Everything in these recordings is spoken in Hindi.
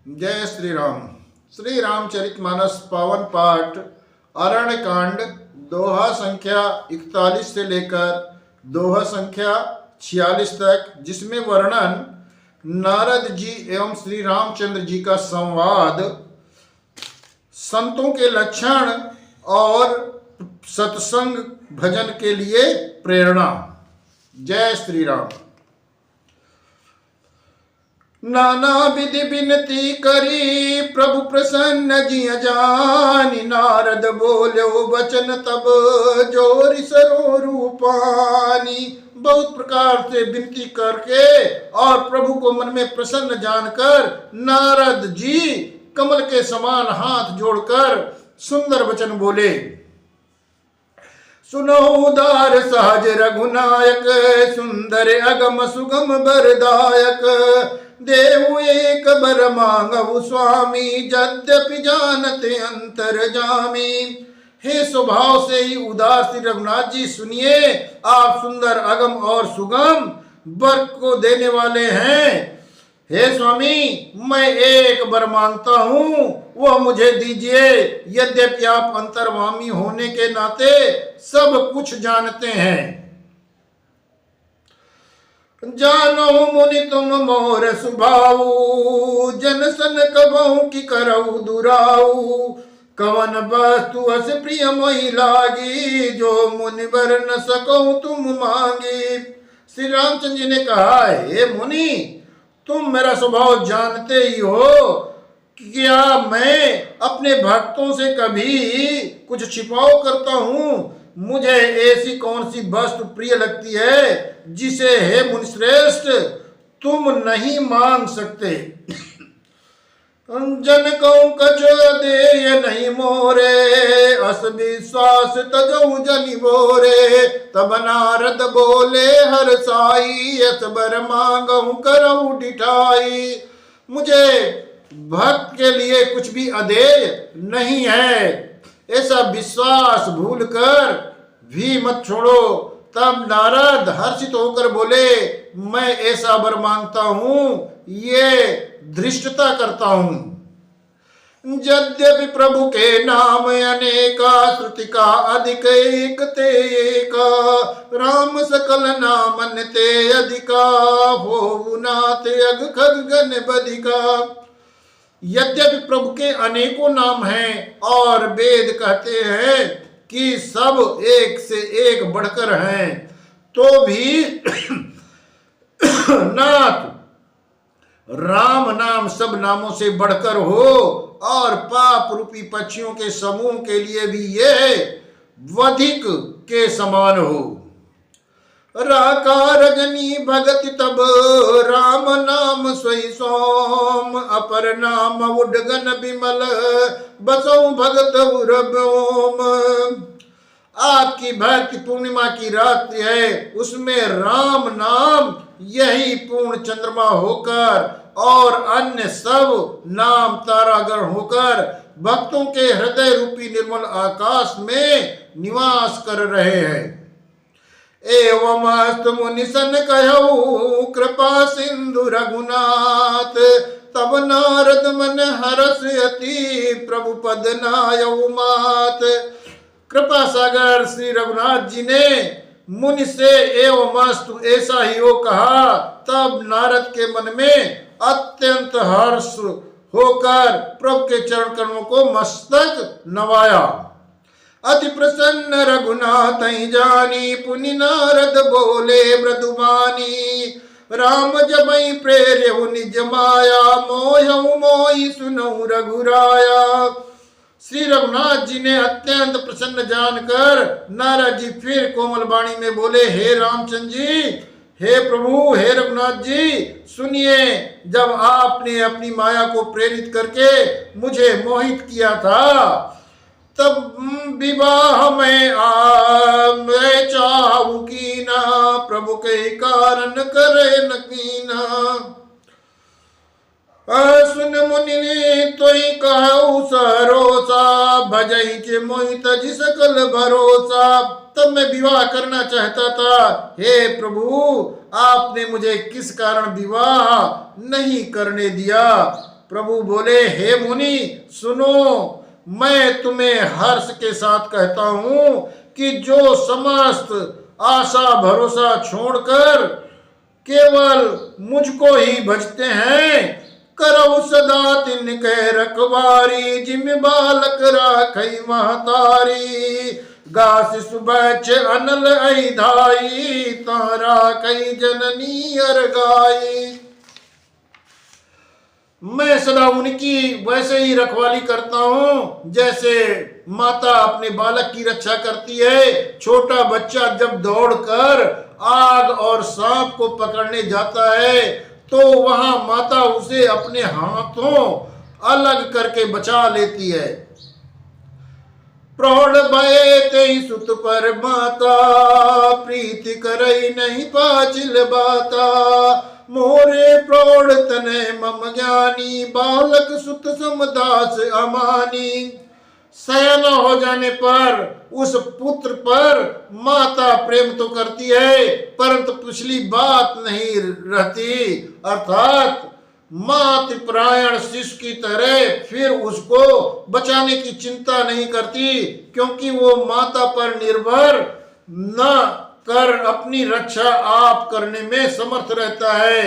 जय श्री राम। श्री रामचरितमानस पावन पाठ अरण्य कांड दोहा संख्या 41 से लेकर दोहा संख्या 46 तक, जिसमें वर्णन नारद जी एवं श्री रामचंद्र जी का संवाद, संतों के लक्षण और सत्संग भजन के लिए प्रेरणा। जय श्री राम। नाना विधि विनती करी प्रभु प्रसन्न जिय जानी, नारद बोलो वचन तब जोरि सरो रूपानी। बहुत प्रकार से विनती करके और प्रभु को मन में प्रसन्न जानकर नारद जी कमल के समान हाथ जोड़कर सुंदर वचन बोले। सुनो उदार सहज रघुनायक, सुंदर अगम सुगम बरदायक। देव एक बर मांगऊ स्वामी, यद्यपि जानते अंतर जामी। हे स्वभाव से ही उदार श्री रघुनाथ जी, सुनिए, आप सुंदर अगम और सुगम वर को देने वाले हैं। हे स्वामी, मैं एक वर मांगता हूं, वह मुझे दीजिए। यद्यपि आप अंतर्वामी होने के नाते सब कुछ जानते हैं। जानो मुनि तुम मोर सुभाऊ, जन सन कबहु की करऊ दुराऊ। कवन वस्तु अस प्रिय मोहि लागी, जो मुनि वर न सकऊ तुम मांगी। श्री रामचंद्र जी ने कहा, हे मुनि, तुम मेरा स्वभाव जानते ही हो। क्या मैं अपने भक्तों से कभी कुछ छिपाव करता हूँ? मुझे ऐसी कौन सी वस्तु प्रिय लगती है जिसे हे मुनिश्रेष्ठ तुम नहीं मांग सकते। जन कहूं कछ दे नहीं मोरे, अस विश्वास तजऊ जनि बोरे। तब नारद बोले हर साई, अस बर मांगहु करऊ डिठाई। मुझे भक्त के लिए कुछ भी अदेय नहीं है, ऐसा विश्वास भूल कर भी मत छोड़ो। तब नारद हर्षित होकर बोले, मैं ऐसा वर मांगता हूं, ये धृष्टता करता हूं। यद्यपि प्रभु के नाम अनेका, श्रुति का अधिक एक ते एका। राम सकल नामन ते अधिका, हो नाथ अग खग गण बधिका। यद्यपि प्रभु के अनेकों नाम हैं और वेद कहते हैं कि सब एक से एक बढ़कर हैं, तो भी नाथ राम नाम सब नामों से बढ़कर हो और पाप रूपी पक्षियों के समूह के लिए भी ये वधिक के समान हो। राका रजनी भगति तब, राम नाम सोई सोम। अपर नाम उडगन बिमल, बसौ भगत उरबोम। आपकी भक्ति पूर्णिमा की रात्रि है, उसमें राम नाम यही पूर्ण चंद्रमा होकर और अन्य सब नाम तारागण होकर भक्तों के हृदय रूपी निर्मल आकाश में निवास कर रहे हैं। एवं अस्त मुनि सन कहऊ, कृपा सिंधु रघुनाथ। तब नारद मन हरस अति, प्रभु पद नायऊ मात। कृपा सागर श्री रघुनाथ जी ने मुनि से एवं अस्तु ऐसा ही हो कहा। तब नारद के मन में अत्यंत हर्ष होकर प्रभु के चरण कमलों को मस्तक नवाया। अति प्रसन्न रघुनाथ जानी, पुनि नारद बोले मृदुबानी। राम जबई प्रेर्यहु निज माया, मोहऊ मोहि सुनऊ रघुराया। श्री रघुनाथ जी ने अत्यंत प्रसन्न जानकर नारद जी फिर कोमल वाणी में बोले, हे रामचंद्र जी, हे प्रभु, हे रघुनाथ जी, सुनिए, जब आपने अपनी माया को प्रेरित करके मुझे मोहित किया था, तब विवाह में मैं चाहू की ना, प्रभु के कारण करे न कीना। सुन मुनि तो ही कहू सरोसा, भजही के मोहित जी सकल भरोसा। तब मैं विवाह करना चाहता था, हे प्रभु, आपने मुझे किस कारण विवाह नहीं करने दिया? प्रभु बोले, हे मुनि सुनो, मैं तुम्हें हर्ष के साथ कहता हूं कि जो समस्त आशा भरोसा छोड़कर केवल मुझको ही भजते हैं, करो सदा तिनके रखवारी, जिम बालक राखई महतारी, गास सुबह अनल आई धाई, तारा कई जननी अरगाई। मैं सदा उनकी वैसे ही रखवाली करता हूं जैसे माता अपने बालक की रक्षा करती है। छोटा बच्चा जब दौड़कर आग और सांप को पकड़ने जाता है तो वहां माता उसे अपने हाथों अलग करके बचा लेती है। प्रौढ़ भये तेई सुत पर माता, प्रीति करई नहीं पाचिल बाता, मोरे प्रौढ़ तने मम ज्ञानी, बालक सुत समदास अमानी। शयन हो जाने पर उस पुत्र पर माता प्रेम तो करती है परंतु पिछली बात नहीं रहती, अर्थात मातृपरायण शिशु की तरह फिर उसको बचाने की चिंता नहीं करती, क्योंकि वो माता पर निर्भर न कर अपनी रक्षा आप करने में समर्थ रहता है।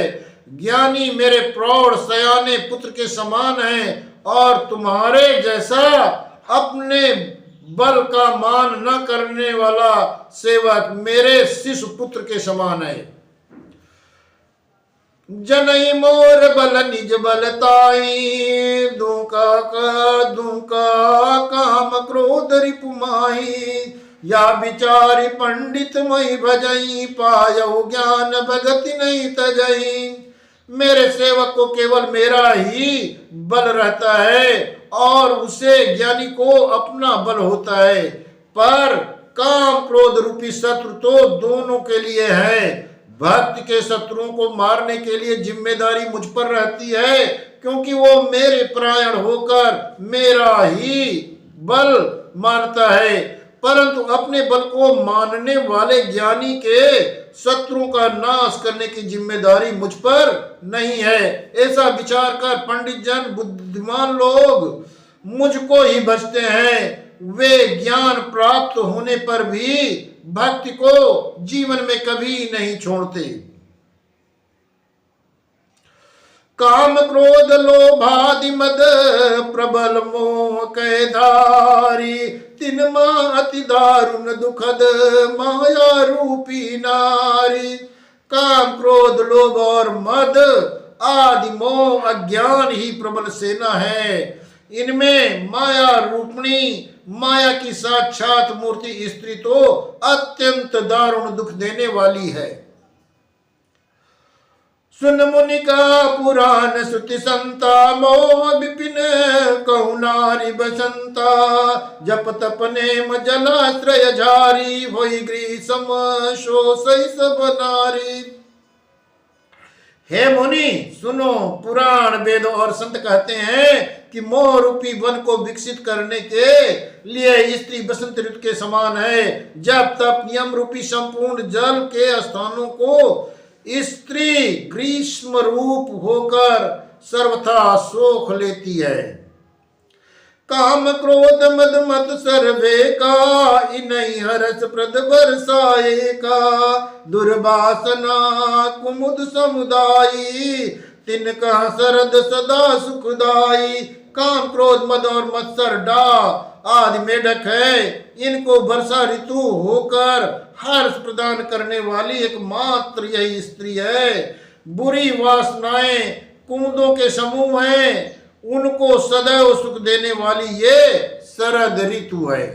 ज्ञानी मेरे प्रौढ़ सयाने पुत्र के समान है और तुम्हारे जैसा अपने बल का मान न करने वाला सेवक मेरे शिशु पुत्र के समान है। जनई मोर बल निज बलताई, दूका काम क्रोध रिपुमाई, या विचारी पंडित मई भजई, पायऊ ज्ञान भगति नहीं तजई। मेरे सेवक को केवल मेरा ही बल रहता है और उसे ज्ञानी को अपना बल होता है, पर काम क्रोध रूपी शत्रु तो दोनों के लिए है। भक्त के शत्रुओं को मारने के लिए जिम्मेदारी मुझ पर रहती है, क्योंकि वो मेरे परायण होकर मेरा ही बल मानता है, परंतु अपने बल को मानने वाले ज्ञानी के शत्रुओं का नाश करने की जिम्मेदारी मुझ पर नहीं है। ऐसा विचार कर पंडित जन बुद्धिमान लोग मुझको ही भजते हैं। वे ज्ञान प्राप्त होने पर भी भक्ति को जीवन में कभी नहीं छोड़ते। काम क्रोध लोभादि मद प्रबल मोह कै धारी, तिन मां अति दारुण दुखद माया रूपी नारी। काम क्रोध लोभ और मद आदि मोह अज्ञान ही प्रबल सेना है। इनमें माया रूपणी माया की साक्षात मूर्ति स्त्री तो अत्यंत दारुण दुख देने वाली है। सुन मुनि का पुराण श्रुति संता, मोह विपिन कहु नारी बसंता, जप तप नेम जलाश्रय झारी, वही ग्रीसम शोषई सब नारी। हे मुनि सुनो, पुराण वेद और संत कहते हैं कि मोह रूपी वन को विकसित करने के लिए स्त्री बसंत ऋतु के समान है। जब तप नियम रूपी संपूर्ण जल के स्थानों को स्त्री ग्रीष्म रूप होकर सर्वथा सोख लेती है। काम क्रोध मद मत सर्वे का, इनई हरस प्रद बरसाए का, दुर्वासना कुमुद समुदायी, तिनका शरद सदा सुखदाई। काम क्रोध मद और मत्सर डाह आदि मेढक है, इनको वर्षा ऋतु होकर हर्ष प्रदान करने वाली एकमात्र यही स्त्री है। बुरी वासनाएं कुमुदों के समूह हैं, उनको सदैव सुख देने वाली ये शरद ऋतु है।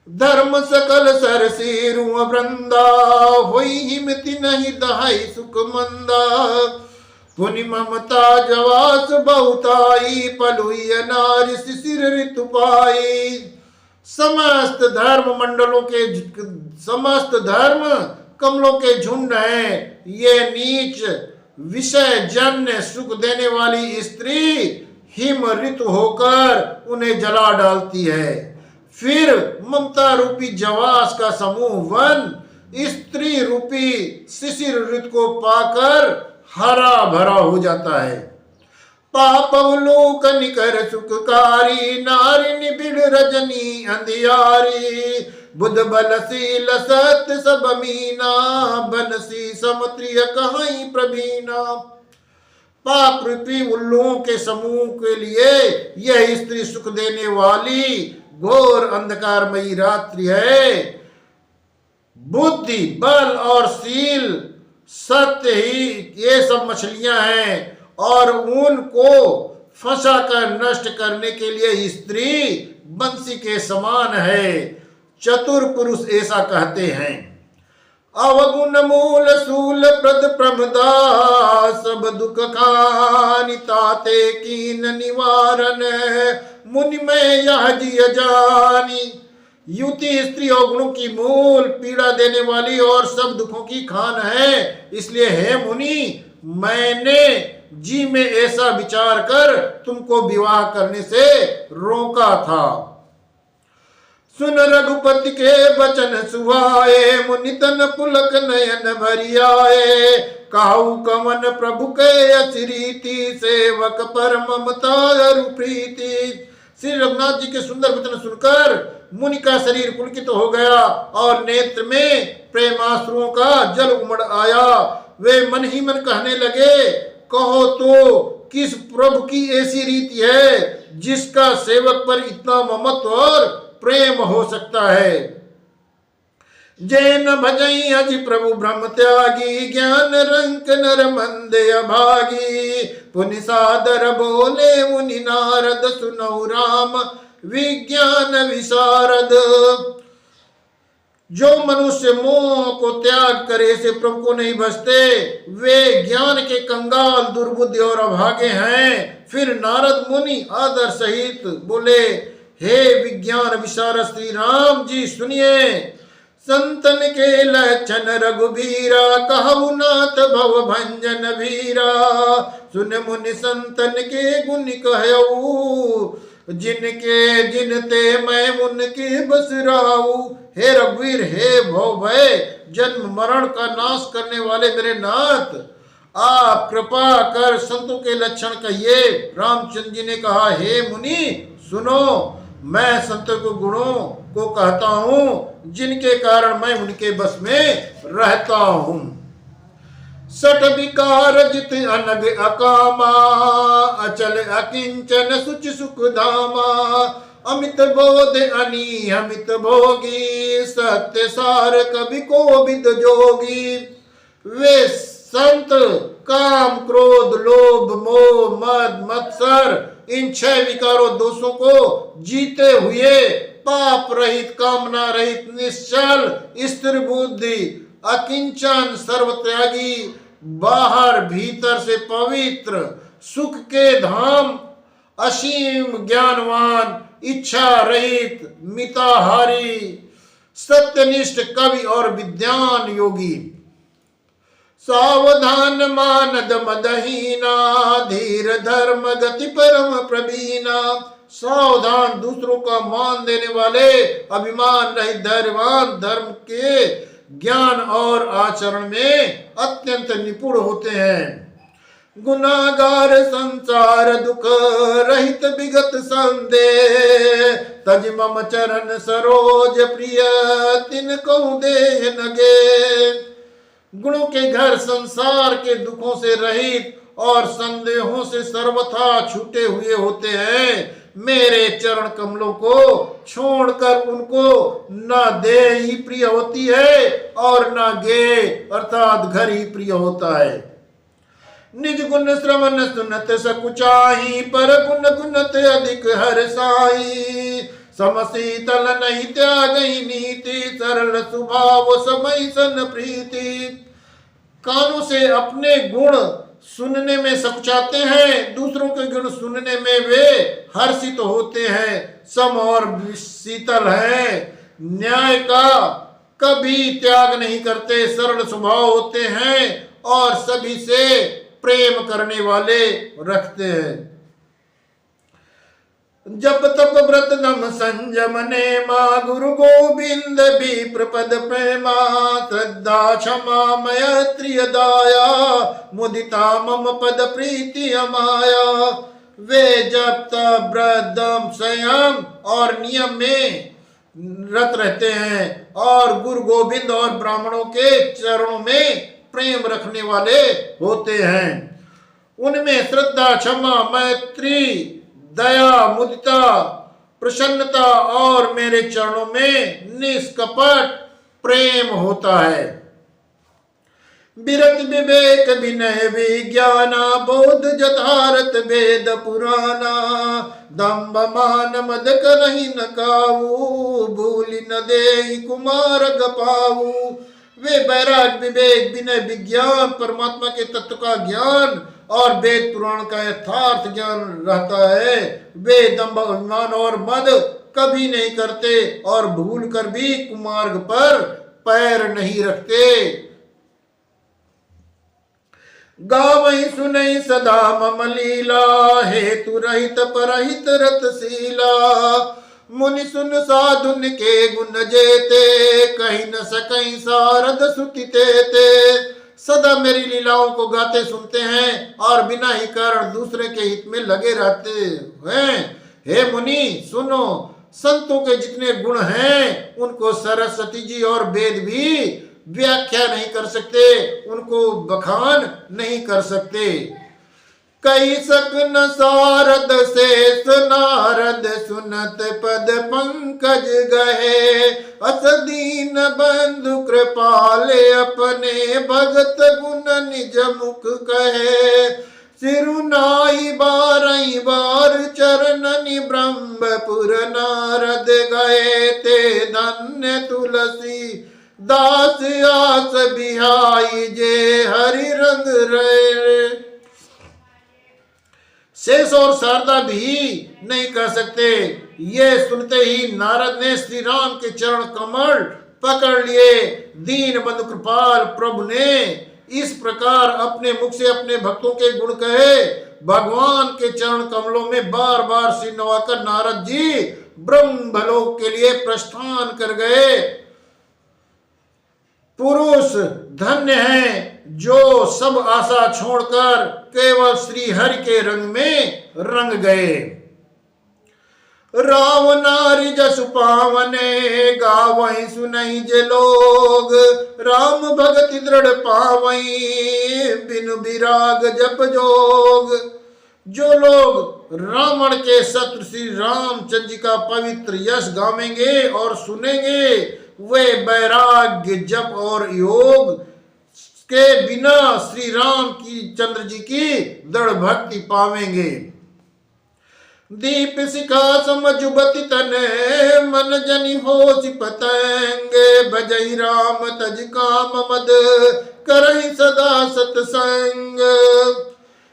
धर्म सकल सरसीरु वृंदा, होई हिमति नहीं दहाई सुख मंदा, पुनि ममता जवास बहुताई, पलुई नारी शिशिर ऋतु पाई। समस्त धर्म मंडलों के समस्त धर्म कमलों के झुंड हैं। ये नीच विषय जन्य सुख देने वाली स्त्री हिम ऋतु होकर उन्हें जला डालती है। फिर ममता रूपी जवास का समूह वन स्त्री रूपी शिशिर ऋतु को पाकर हरा भरा हो जाता है। पाप अवलोकन कर सुखकारी, नारी निबिड़ रजनी अंधियारी। बुध बलशील सत्य सब मीना, बनसी समत्रिय कहीं प्रवीणा। पाप रूपी उल्लुओं के समूह के लिए यह स्त्री सुख देने वाली घोर अंधकारमयी रात्रि है। बुद्धि, बल और शील, सत्य ही ये सब मछलियां हैं और उनको फंसा कर नष्ट करने के लिए स्त्री बंसी के समान है। चतुर पुरुष ऐसा कहते हैं। अवगुण मूल सूल प्रद प्रमदा, सब दुख खानि ताते कीन निवारण, मुनि में यह जिय जानी। युति स्त्री और गुणों की मूल, पीड़ा देने वाली और सब दुखों की खान है। इसलिए हे मुनि, मैंने जी में ऐसा विचार कर तुमको विवाह करने से रोका था। सुन रघुपति के वचन सुहाए, मुनि तन पुलक नयन भरियाए। काहू कवन प्रभु के असिरीति, सेवक पर ममता अरु प्रीति। श्री रघुनाथ जी के सुंदर वचन सुनकर मुनि का शरीर पुलकित हो गया और नेत्र में प्रेमाश्रुओं का जल उमड़ आया। वे मन ही मन कहने लगे, कहो तो किस प्रभु की ऐसी रीति है जिसका सेवक पर इतना ममत्व और प्रेम हो सकता है। जैन भजई अजि प्रभु ब्रह्म त्यागी, ज्ञान रंक नर मंदे अभागी। पुनि सादर बोले मुनि नारद, सुनौ राम विज्ञान विशारद। जो मनुष्य मोह को त्याग करे से प्रभु को नहीं बसते, वे ज्ञान के कंगाल, दुर्बुद्धि और अभागे हैं। फिर नारद मुनि आदर सहित बोले, हे विज्ञान विशारद श्री राम जी सुनिए। संतन के लक्षण रघुबीरा, कहु नाथ भव भंजन भीरा। सुन मुनि संतन के गुण कहऊ, जिनके जिनते मैं उनके बस राऊ। हे रघुवीर, हे भव जन्म मरण का नाश करने वाले मेरे नाथ, आप कृपा कर संतों के लक्षण कहिए। रामचंद्र जी ने कहा, हे मुनि सुनो, मैं संतों के गुणों को कहता हूँ जिनके कारण मैं उनके बस में रहता हूँ। सठ विकार जित अनग अकामा, अचल अकिंचन सुच सुख धामा। अमित बोध अनी अमित भोगी, सत्य सार कवि कोविद जोगी। वे संत काम, क्रोध, लोभ, मोह, मद, मत्सर, इन 6 विकारों दोषों को जीते हुए पाप रहित, कामना रहित, निश्चल, स्थिर बुद्धि, अकिंचन, सर्वत्यागी, बाहर भीतर से पवित्र, सुख के धाम, असीम ज्ञानवान, इच्छा रहित, मिताहारी, सत्यनिष्ठ कवि और विद्वान योगी। सावधान मानद मदहीना, धीर धर्म गति परम प्रवीणा। सावधान, दूसरों का मान देने वाले, अभिमान रहित, धैर्यवान, धर्म के ज्ञान और आचरण में अत्यंत निपुण होते हैं। गुनागार संसार दुख रहित विगत संदेह, तज मम चरण सरोज प्रिय, तिन कहूँ देह नगे। गुणों के घर संसार के दुखों से रहित और संदेहों से सर्वथा छूटे हुए होते हैं। मेरे चरण कमलों को छोड़कर उनको न देह ही प्रिय होती है और न गे अर्थात घर ही प्रिय होता है। निज गुण श्रवण सुनत सकुचाही, पर गुण गुणत अधिक हर साई। समशीतल नहीं त्यागई नीति, सरल स्वभाव समय सन प्रीति। कानों से अपने गुण सुनने में सकुचाते हैं, दूसरों के गुण सुनने में वे हर्षित होते हैं। सम और शीतल है, न्याय का कभी त्याग नहीं करते, सरल स्वभाव होते हैं और सभी से प्रेम करने वाले रखते हैं। जप तप व्रत नम संयम नेमा, गुरु गोविंद भी प्रपद प्रेमा, श्रद्धा क्षमा मैत्रिय दाया, मुदिता मम पद प्रीति अमाया। वे जप तप व्रत दम संयम और नियम में रत रहते हैं और गुरु गोविंद और ब्राह्मणों के चरणों में प्रेम रखने वाले होते हैं। उनमें श्रद्धा क्षमा मैत्री दया मुदिता प्रसन्नता और मेरे चरणों में निष्कपट प्रेम होता है। विरत विवेक विनय विज्ञाना, बोध जथारत वेद पुराना, दम्भ मान मद करहि न काऊ, भूलि न देहि कुमार गपाऊ। वे वैराग विवेक विनय विज्ञान परमात्मा के तत्व का ज्ञान और वेद पुराण का यथार्थ ज्ञान रहता है। वे दंभ अभिमान और मद कभी नहीं करते और भूल कर भी कुमार्ग पर पैर नहीं रखते। गावहि सुनहि सदा मम लीला, हेतु रहित परहित रतशीला। मुनि सुन साधुन के गुण जेते, कहीं न सकहीं सारद सुति तेते। सदा मेरी लीलाओं को गाते सुनते हैं और बिना ही कारण दूसरे के हित में लगे रहते हैं। हे मुनि सुनो, संतों के जितने गुण हैं उनको सरस्वती जी और वेद भी व्याख्या नहीं कर सकते, उनको बखान नहीं कर सकते। कई सक न सारद शेष नारद, सुनत पद पंकज गहे। अस दीन बंधु कृपाले, अपने भगत गुण निज मुख कहे। सिरुनाई बारई बार चरणनि, ब्रह्मपुर नारद गए। ते धन्य तुलसी दास आस बिहाई, जे हरि रंग रे। शेष और शारदा भी नहीं कह सकते। ये सुनते ही नारद ने श्री राम के चरण कमल पकड़ लिए। दीन बंधु कृपाल प्रभु ने इस प्रकार अपने मुख से अपने भक्तों के गुण कहे। भगवान के चरण कमलों में बार बार सिर नवाकर नारद जी ब्रह्मलोक के लिए प्रस्थान कर गए। पुरुष धन्य हैं जो सब आशा छोड़कर केवल श्री हरि के रंग में रंग गए। राम नारी जसु पावने, गावहि सुनहि जे लोग। राम भगति दृढ़ पावई, बिनु विराग जप जोग। जो लोग रावण के शत्रु श्री रामचंद्र जी का पवित्र यश गावेंगे और सुनेंगे, वे वैराग्य जप और योग के बिना श्री राम की चंद्र जी की दृढ़ भक्ति पावेंगे। दीप शिखा समझुबति तने, मन जनि होश पतंगे। भजई राम तज काम मद, करहि सदा सतसंग।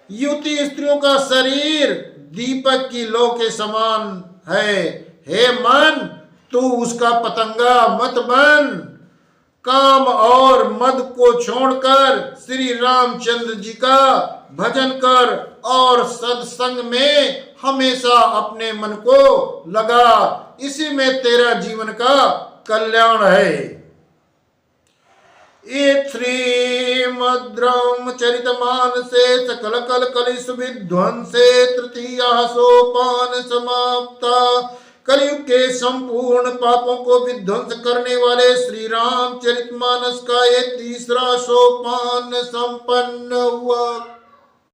युति स्त्रियों का शरीर दीपक की लौ के समान है। हे मन, तू उसका पतंगा मत बन। काम और मद को छोड़कर श्री रामचंद्र जी का भजन कर और सत्संग में हमेशा अपने मन को लगा। इसी में तेरा जीवन का कल्याण है। श्रीमद् रामचरितमानसे सकल कल कलिश विध्वंसे, तृतीया सोपान समाप्ता। कलयुग के संपूर्ण पापों को विध्वंस करने वाले श्री रामचरितमानस का ये तीसरा सोपान संपन्न हुआ।